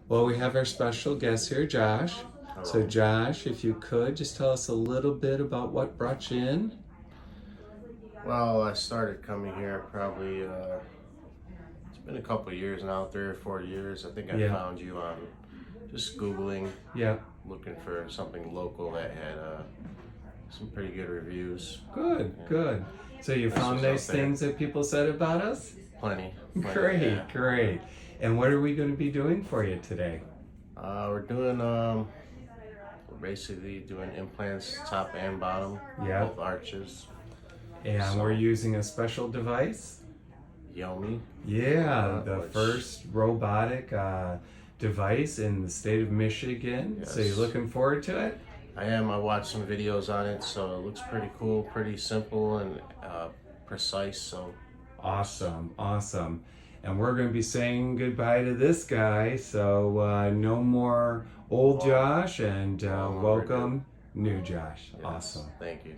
Well, we have our special guest here, Josh. So, Hello. Josh, if you could just tell us a little bit about what brought you in. Well, I started coming here probably, it's been a couple years now, 3 or 4 years. I think I Yeah, found you on just Googling, yeah, looking for something local that had some pretty good reviews. good, And good. So, you this found was out nice there. things that people said about us? Plenty, plenty, yeah. Great, great. And what are we going to be doing for you today? We're basically doing implants, top and bottom, Yeah, both arches. and we're So, using a special device. Yomi, Yeah, the which, first robotic device in the state of Michigan. So, you're yes. looking forward to it? I am. I watched some videos on it, so it looks pretty cool, pretty simple and precise. So Awesome, awesome. And we're going to be saying goodbye to this guy. So no more old long, Josh and long overdue. welcome new Josh. Yes, Awesome. thank you.